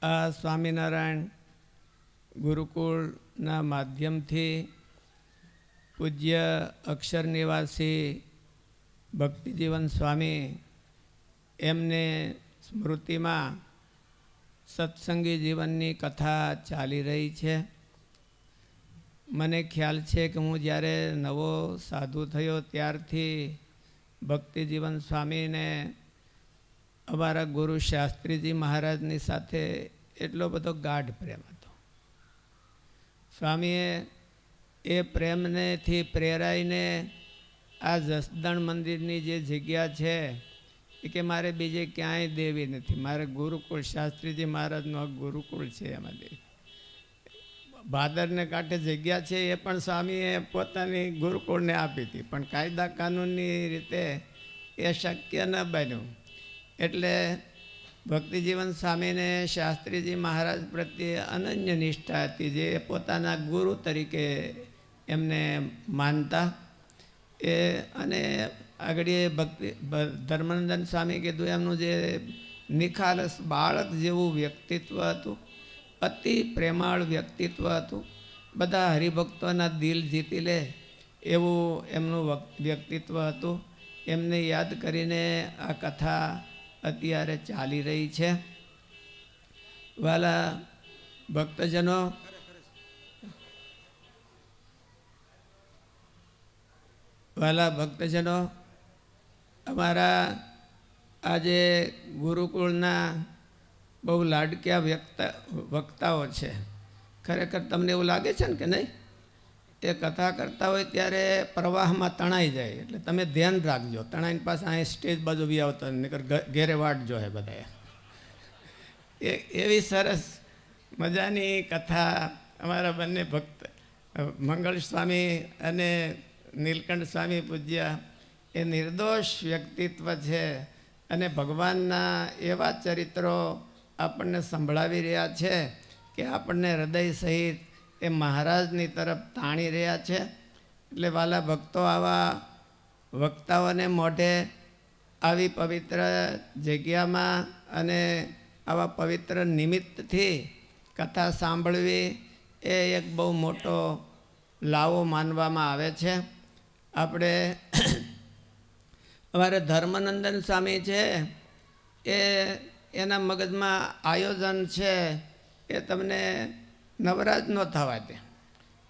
આ સ્વામિનારાયણ ગુરુકુળના માધ્યમથી પૂજ્ય અક્ષર નિવાસી ભક્તિજીવન સ્વામી એમને સ્મૃતિમાં સત્સંગી જીવનની કથા ચાલી રહી છે. મને ખ્યાલ છે કે હું જ્યારે નવો સાધુ થયો ત્યારથી ભક્તિજીવન સ્વામીને અમારા ગુરુ શાસ્ત્રીજી મહારાજની સાથે એટલો બધો ગાઢ પ્રેમ હતો. સ્વામીએ એ પ્રેમનેથી પ્રેરાઈને આ જસદણ મંદિરની જે જગ્યા છે એ કે મારે બીજે ક્યાંય દેવી નથી, મારે ગુરુકુળ શાસ્ત્રીજી મહારાજનો ગુરુકુળ છે. એમાં દેવી ભાદરને કાંઠે જગ્યા છે એ પણ સ્વામીએ પોતાની ગુરુકુળને આપી હતી, પણ કાયદા કાનૂનની રીતે એ શક્ય ન બન્યું. એટલે ભક્તિજીવન સ્વામીને શાસ્ત્રીજી મહારાજ પ્રત્યે અનન્ય નિષ્ઠા હતી, જે પોતાના ગુરુ તરીકે એમને માનતા. એ અને આગળ એ ધર્માનંદ સ્વામી કીધું એમનું જે નિખાલસ બાળક જેવું વ્યક્તિત્વ હતું, અતિ પ્રેમાળ વ્યક્તિત્વ હતું, બધા હરિભક્તોના દિલ જીતી લે એવું એમનું વ્યક્તિત્વ હતું. એમને યાદ કરીને આ કથા અત્યારે ચાલી રહી છે. વાલા ભક્તજનો, અમારા આજે ગુરુકુળના બહુ લાડક્યા વક્તાઓ છે. ખરેખર તમને એવું લાગે છે ને કે નહીં, એ કથા કરતા હોય ત્યારે પ્રવાહમાં તણાઈ જાય. એટલે તમે ધ્યાન રાખજો, તણાઈને પાસે અહીં સ્ટેજ બાજુ બી આવતા નહીતર ઘેરે વાટ જોહે બધા. એવી સરસ મજાની કથા અમારા બંને ભક્ત મંગળ સ્વામી અને નીલકંઠ સ્વામી પૂજ્ય એ નિર્દોષ વ્યક્તિત્વ છે અને ભગવાનના એવા ચરિત્રો આપણને સંભળાવી રહ્યા છે કે આપણને હૃદય સહિત એ મહારાજની તરફ તાણી રહ્યા છે. એટલે વાલા ભક્તો, આવા વક્તાઓને મોઢે આવી પવિત્ર જગ્યામાં અને આવા પવિત્ર નિમિત્તથી કથા સાંભળવી એ એક બહુ મોટો લાવો માનવામાં આવે છે. આપણે અમારે ધર્માનંદન સ્વામી છે એના મગજમાં આયોજન છે એ તમને નવરાજ ન થવા દે.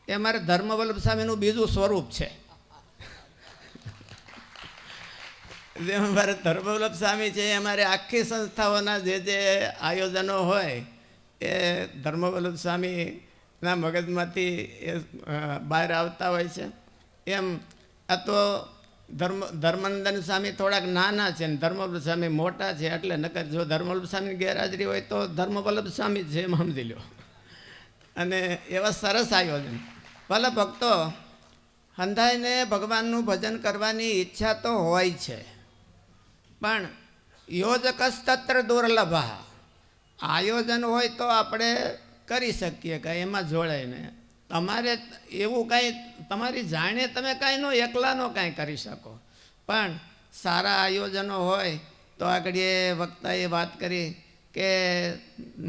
એ અમારે ધર્મવલ્લભ સ્વામીનું બીજું સ્વરૂપ છે. જેમ અમારે ધર્મવલ્લભ સ્વામી છે, અમારે આખી સંસ્થાઓના જે આયોજનો હોય એ ધર્મવલ્લભ સ્વામીના મગજમાંથી એ બહાર આવતા હોય છે. એમ આ તો ધર્માનંદન સ્વામી થોડાક નાના છે ને ધર્મવલ્લભ સ્વામી મોટા છે. એટલે નકર જો ધર્મવલ્લભ સ્વામીની ગેરહાજરી હોય તો ધર્મવલ્લભ સ્વામી છે એમ સમજી લો. અને એવા સરસ આયોજન. ભલે ભક્તો, હંધાઈને ભગવાનનું ભજન કરવાની ઈચ્છા તો હોય છે, પણ યોજકસ્તત્ર દુર્લભ. આયોજન હોય તો આપણે કરી શકીએ કાંઈ એમાં જોડાઈને. તમારે એવું કાંઈ તમારી જાણે તમે કાંઈ નો એકલાનો કાંઈ કરી શકો, પણ સારા આયોજનો હોય તો આગળ એ વક્તાએ વાત કરી કે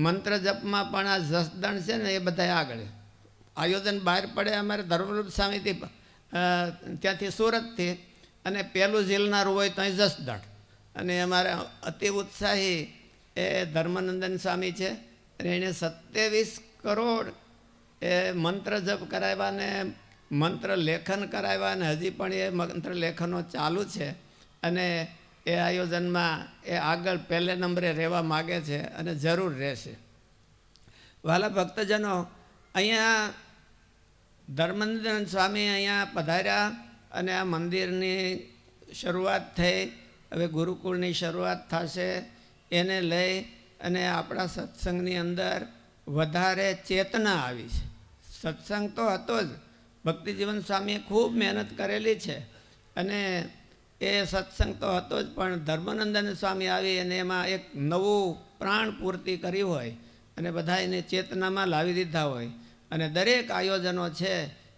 મંત્ર જપમાં પણ આ જસદણ છે ને એ બધા આગળ આયોજન બહાર પડે. અમારે ધર્મવલ્લભ સ્વામીથી ત્યાંથી સુરતથી, અને પહેલું ઝીલનારું હોય તો અહીં જસદણ. અને અમારા અતિ ઉત્સાહી એ ધર્માનંદન સ્વામી છે, અને એણે 27 કરોડ એ મંત્ર જપ કરાવ્યા ને મંત્ર લેખન કરાવ્યા, અને હજી પણ એ મંત્ર લેખનો ચાલુ છે. અને એ આયોજનમાં એ આગળ પહેલે નંબરે રહેવા માગે છે અને જરૂર રહેશે. વાલા ભક્તજનો, અહીંયા ધર્માનંદન સ્વામી અહીંયા પધાર્યા અને આ મંદિરની શરૂઆત થઈ. હવે ગુરુકુળની શરૂઆત થશે. એને લઈ અને આપણા સત્સંગની અંદર વધારે ચેતના આવી છે. સત્સંગ તો હતો જ, ભક્તિજીવન સ્વામીએ ખૂબ મહેનત કરેલી છે અને એ સત્સંગ તો હતો જ, પણ ધર્માનંદન સ્વામી આવી અને એમાં એક નવું પ્રાણ પૂર્તિ કરી હોય અને બધા એને ચેતનામાં લાવી દીધા હોય. અને દરેક આયોજનો છે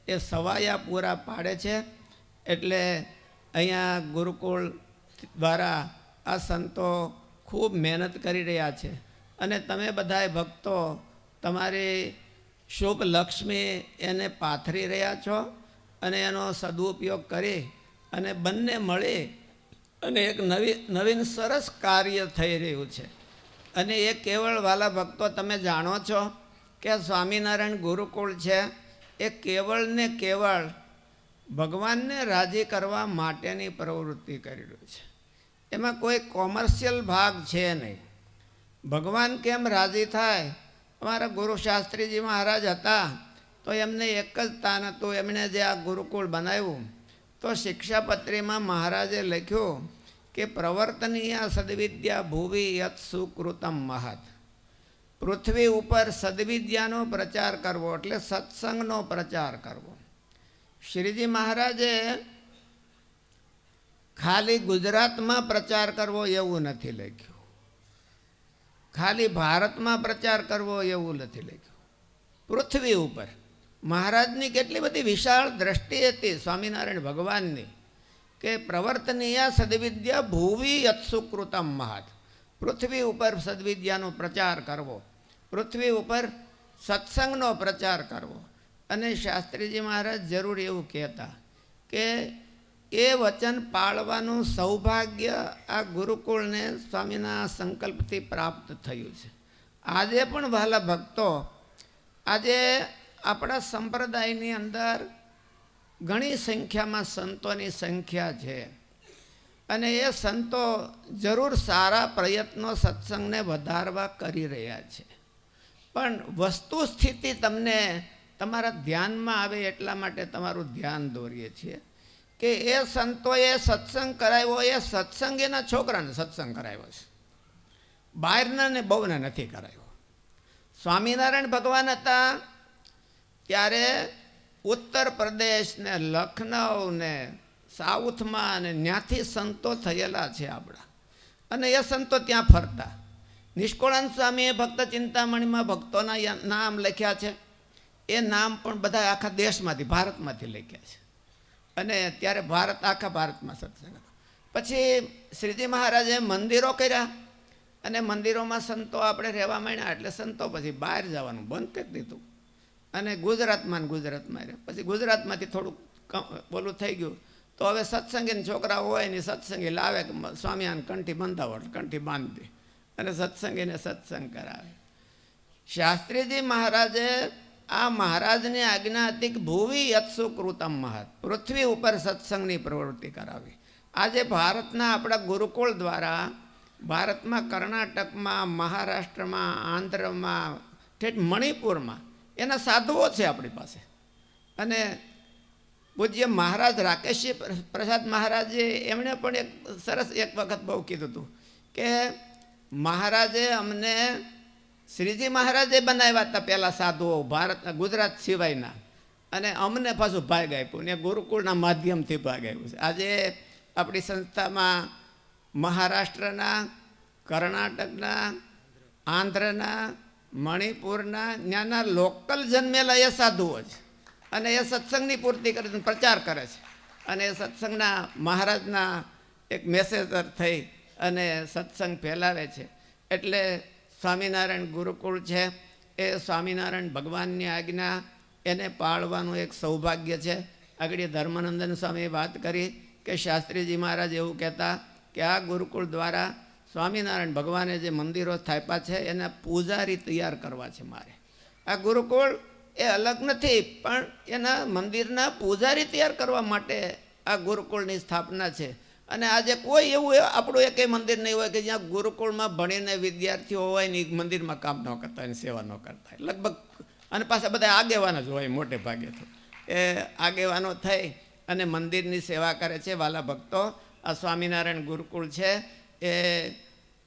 એ સવાયા પૂરા પાડે છે. એટલે અહીંયા ગુરુકુળ દ્વારા આ સંતો ખૂબ મહેનત કરી રહ્યા છે અને તમે બધાય ભક્તો તમારી શુભ લક્ષ્મી એને પાથરી રહ્યા છો અને એનો સદુપયોગ કરી અને બંને મળી અને એક નવીન સરસ કાર્ય થઈ રહ્યું છે. અને એ કેવળ વાલા ભક્તો તમે જાણો છો કે સ્વામિનારાયણ ગુરુકુળ છે એ કેવળ ને કેવળ ભગવાનને રાજી કરવા માટેની પ્રવૃત્તિ કરી રહ્યું છે. એમાં કોઈ કોમર્શિયલ ભાગ છે નહીં. ભગવાન કેમ રાજી થાય? અમારા ગુરુ શાસ્ત્રીજી મહારાજ હતા તો એમને એક જ તાન હતું. એમણે જે આ ગુરુકુળ બનાવ્યું તો શિક્ષાપત્રીમાં મહારાજે લખ્યું કે પ્રવર્તનીય સદવિદ્યા ભુવિ યત સુકૃતમ મહત. પૃથ્વી ઉપર સદવિદ્યાનો પ્રચાર કરવો એટલે સત્સંગનો પ્રચાર કરવો. શ્રીજી મહારાજે ખાલી ગુજરાતમાં પ્રચાર કરવો એવું નથી લખ્યું, ખાલી ભારતમાં પ્રચાર કરવો એવું નથી લખ્યું. પૃથ્વી ઉપર મહારાજની કેટલી બધી વિશાળ દ્રષ્ટિ હતી સ્વામિનારાયણ ભગવાનની કે પ્રવર્તનીય સદવિદ્યા ભુવિ યત્સુકૃતમ મહત. પૃથ્વી ઉપર સદવિદ્યાનો પ્રચાર કરવો, પૃથ્વી ઉપર સત્સંગનો પ્રચાર કરવો. અને શાસ્ત્રીજી મહારાજ જરૂર એવું કહેતા કે એ વચન પાળવાનું સૌભાગ્ય આ ગુરુકુળને સ્વામીના સંકલ્પથી પ્રાપ્ત થયું છે. આજે પણ વહાલા ભક્તો, આજે આપણા સંપ્રદાયની અંદર ઘણી સંખ્યામાં સંતોની સંખ્યા છે અને એ સંતો જરૂર સારા પ્રયત્નો સત્સંગને વધારવા કરી રહ્યા છે. પણ વસ્તુ સ્થિતિ તમને તમારા ધ્યાનમાં આવે એટલા માટે તમારું ધ્યાન દોરીએ છીએ કે એ સંતોએ સત્સંગ કરાવ્યો, એ સત્સંગ એના છોકરાને સત્સંગ કરાવ્યો છે, બહારના ને બહુને નથી કરાવ્યો. સ્વામિનારાયણ ભગવાન હતા ત્યારે ઉત્તર પ્રદેશ ને લખનઉ ને સાઉથમાં અને ત્યાંથી સંતો થયેલા છે આપણા. અને એ સંતો ત્યાં ફરતા. નિષ્કોળાનંદ સ્વામીએ ભક્ત ચિંતામણીમાં ભક્તોના નામ લખ્યા છે. એ નામ પણ બધા આખા દેશમાંથી, ભારતમાંથી લખ્યા છે. અને ત્યારે આખા ભારતમાં સત્સંગ હતો. પછી શ્રીજી મહારાજે મંદિરો કર્યા અને મંદિરોમાં સંતો આપણે રહેવા માંડ્યા એટલે સંતો પછી બહાર જવાનું બંધ કરી દીધું અને ગુજરાતમાં રહ્યા. પછી ગુજરાતમાંથી થોડુંક બોલું થઈ ગયું તો હવે સત્સંગીના છોકરાઓ હોય ને સત્સંગી લાવે કે સ્વામિનારાયણ કંઠી બંધાવો એટલે કંઠી બાંધી અને સત્સંગીને સત્સંગ કરાવે. શાસ્ત્રીજી મહારાજે આ મહારાજની આજ્ઞા હતી કે ભુવિ યત્સુકૃતમ મહત, પૃથ્વી ઉપર સત્સંગની પ્રવૃત્તિ કરાવી. આજે ભારતના આપણા ગુરુકુળ દ્વારા ભારતમાં કર્ણાટકમાં, મહારાષ્ટ્રમાં, આંધ્રમાં, ઠેઠ મણિપુરમાં એના સાધુઓ છે આપણી પાસે. અને પૂજ્ય મહારાજ રાકેશજી પ્રસાદ મહારાજે એમણે પણ એક સરસ એક વખત બહુ કીધું હતું કે મહારાજે અમને, શ્રીજી મહારાજે બનાવ્યા હતા પહેલાં સાધુઓ ગુજરાત સિવાયના, અને અમને પાછું ભાગ આપ્યું ને ગુરુકુળના માધ્યમથી ભાગ આપ્યું છે. આજે આપણી સંસ્થામાં મહારાષ્ટ્રના, કર્ણાટકના, આંધ્રના, મણિપુરના ત્યાંના લોકલ જન્મેલા એ સાધુઓ છે અને એ સત્સંગની પૂર્તિ કરે છે, પ્રચાર કરે છે. અને એ સત્સંગના મહારાજના એક મેસેજર થઈ અને સત્સંગ ફેલાવે છે. એટલે સ્વામિનારાયણ ગુરુકુળ છે એ સ્વામિનારાયણ ભગવાનની આજ્ઞા એને પાળવાનું એક સૌભાગ્ય છે. આગળ ધર્માનંદન સ્વામીએ વાત કરી કે શાસ્ત્રીજી મહારાજ એવું કહેતા કે આ ગુરુકુળ દ્વારા સ્વામિનારાયણ ભગવાને જે મંદિરો સ્થાપ્યા છે એના પૂજારી તૈયાર કરવા છે મારે. આ ગુરુકુળ એ અલગ નથી પણ એના મંદિરના પૂજારી તૈયાર કરવા માટે આ ગુરુકુળની સ્થાપના છે. અને આજે કોઈ એવું આપણું એકેય મંદિર નહીં હોય કે જ્યાં ગુરુકુળમાં ભણીને વિદ્યાર્થીઓ હોય ને મંદિરમાં કામ ન કરતા હોય, સેવા ન કરતા હોય લગભગ. અને પાછા બધા આગેવાનો જ હોય મોટે ભાગે. તો એ આગેવાનો થઈ અને મંદિરની સેવા કરે છે. વાલા ભક્તો, આ સ્વામિનારાયણ ગુરુકુળ છે એ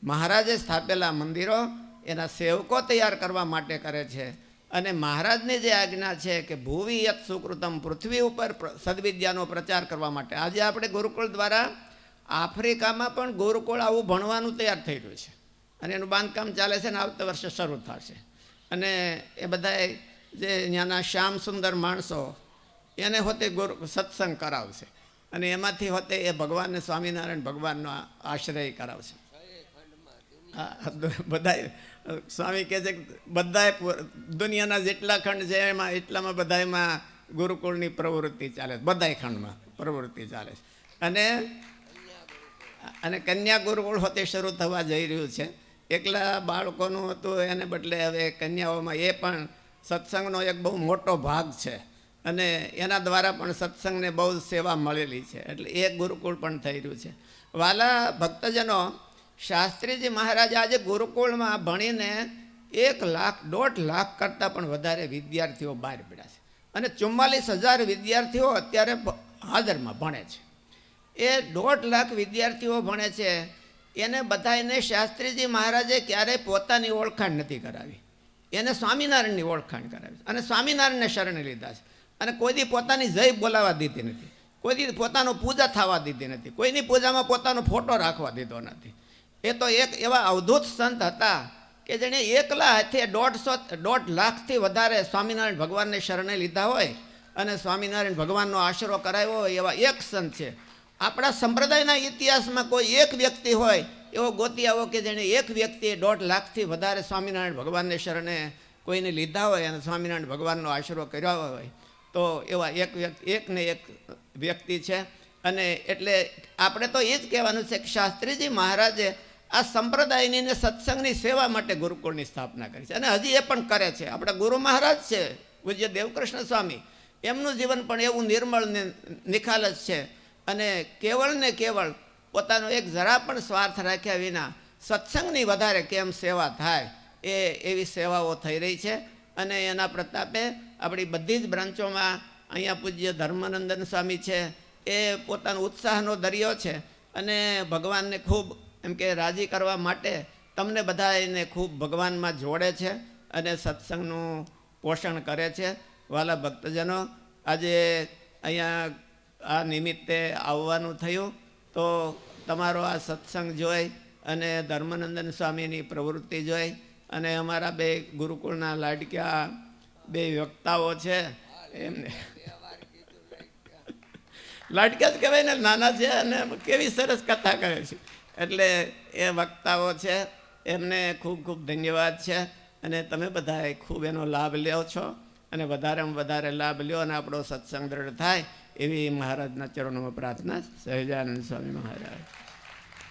મહારાજે સ્થાપેલા મંદિરો એના સેવકો તૈયાર કરવા માટે કરે છે. અને મહારાજની જે આજ્ઞા છે કે ભુવિ યત સુકૃતમ, પૃથ્વી ઉપર સદવિદ્યાનો પ્રચાર કરવા માટે. આજે આપણે ગુરુકુળ દ્વારા આફ્રિકામાં પણ ગુરુકુળ આવું ભણવાનું તૈયાર થઈ રહ્યું છે અને એનું બાંધકામ ચાલે છે ને આવતા વર્ષે શરૂ થશે. અને એ બધા જે ત્યાંના શ્યામ સુંદર માણસો એને હોતે સત્સંગ કરાવશે અને એમાંથી હોતે એ ભગવાનને સ્વામિનારાયણ ભગવાનનો આશ્રય કરાવશે. બધા સ્વામી કહે છે કે બધાએ દુનિયાના જેટલા ખંડ છે એમાં એટલામાં બધામાં ગુરુકુળની પ્રવૃત્તિ ચાલે છે, બધાય ખંડમાં પ્રવૃત્તિ ચાલે છે. અને કન્યા ગુરુકુળ હોતે શરૂ થવા જઈ રહ્યું છે. એકલા બાળકોનું હતું એને બદલે હવે કન્યાઓમાં એ પણ સત્સંગનો એક બહુ મોટો ભાગ છે અને એના દ્વારા પણ સત્સંગને બહુ સેવા મળેલી છે. એટલે એક ગુરુકુળ પણ થઈ રહ્યું છે. વાલા ભક્તજનો, શાસ્ત્રીજી મહારાજ આજે ગુરુકુળમાં ભણીને 1 લાખ 1.5 લાખ કરતાં પણ વધારે વિદ્યાર્થીઓ બહાર પડ્યા છે અને 44,000 વિદ્યાર્થીઓ અત્યારે હાજરમાં ભણે છે. એ 1.5 લાખ વિદ્યાર્થીઓ ભણે છે. એને બધાને શાસ્ત્રીજી મહારાજે ક્યારેય પોતાની ઓળખાણ નથી કરાવી, એને સ્વામિનારાયણની ઓળખાણ કરાવી અને સ્વામિનારાયણને શરણે લીધા છે. અને કોઈ દી પોતાની જય બોલાવા દીધી નથી, કોઈ દી પોતાનું પૂજા થવા દીધી નથી, કોઈની પૂજામાં પોતાનો ફોટો રાખવા દીધો નથી. એ તો એક એવા અવધૂત સંત હતા કે જેણે એકલા હાથે 1.5 લાખથી વધારે સ્વામિનારાયણ ભગવાનને શરણે લીધા હોય અને સ્વામિનારાયણ ભગવાનનો આશરો કરાવ્યો હોય એવા એક સંત છે. આપણા સંપ્રદાયના ઇતિહાસમાં કોઈ એક વ્યક્તિ હોય એવો ગોતી આવો કે જેણે એક વ્યક્તિએ 1.5 લાખથી વધારે સ્વામિનારાયણ ભગવાનને શરણે કોઈને લીધા હોય અને સ્વામિનારાયણ ભગવાનનો આશરો કર્યો હોય તો એવા એક ને એક વ્યક્તિ છે. અને એટલે આપણે તો એ જ કહેવાનું છે કે શાસ્ત્રીજી મહારાજે આ સંપ્રદાયની ને સત્સંગની સેવા માટે ગુરુકુળની સ્થાપના કરી છે અને હજી એ પણ કરે છે. આપણા ગુરુ મહારાજ છે પૂજ્ય દેવકૃષ્ણ સ્વામી, એમનું જીવન પણ એવું નિર્મળ ને નિખાલસ છે અને કેવળ ને કેવળ પોતાનો એક જરા પણ સ્વાર્થ રાખ્યા વિના સત્સંગની વધારે કેમ સેવા થાય એવી સેવાઓ થઈ રહી છે. અને એના પ્રતાપે આપણી બધી જ બ્રાન્ચોમાં અહીંયા પૂજ્ય ધર્માનંદન સ્વામી છે, એ પોતાનો ઉત્સાહનો દરિયો છે અને ભગવાનને ખૂબ એમ કે રાજી કરવા માટે તમને બધાને ખૂબ ભગવાનમાં જોડે છે અને સત્સંગનું પોષણ કરે છે. વાલા ભક્તજનો, આજે અહીંયા આ નિમિત્તે આવવાનું થયું તો તમારો આ સત્સંગ જોઈ અને ધર્માનંદન સ્વામીની પ્રવૃત્તિ જોઈ અને અમારા 2 ગુરુકુળના લાડક્યા 2 વક્તાઓ છે એમને લાડક્યા જ કહેવાય ને, નાના છે અને કેવી સરસ કથા કરે છે. એટલે એ વક્તાઓ છે એમને ખૂબ ખૂબ ધન્યવાદ છે અને તમે બધાએ ખૂબ એનો લાભ લ્યો છો અને વધારેમાં વધારે લાભ લ્યો અને આપણો સત્સંગ દ્રઢ થાય એવી મહારાજના ચરણોમાં પ્રાર્થના. સહજાનંદ સ્વામી મહારાજ.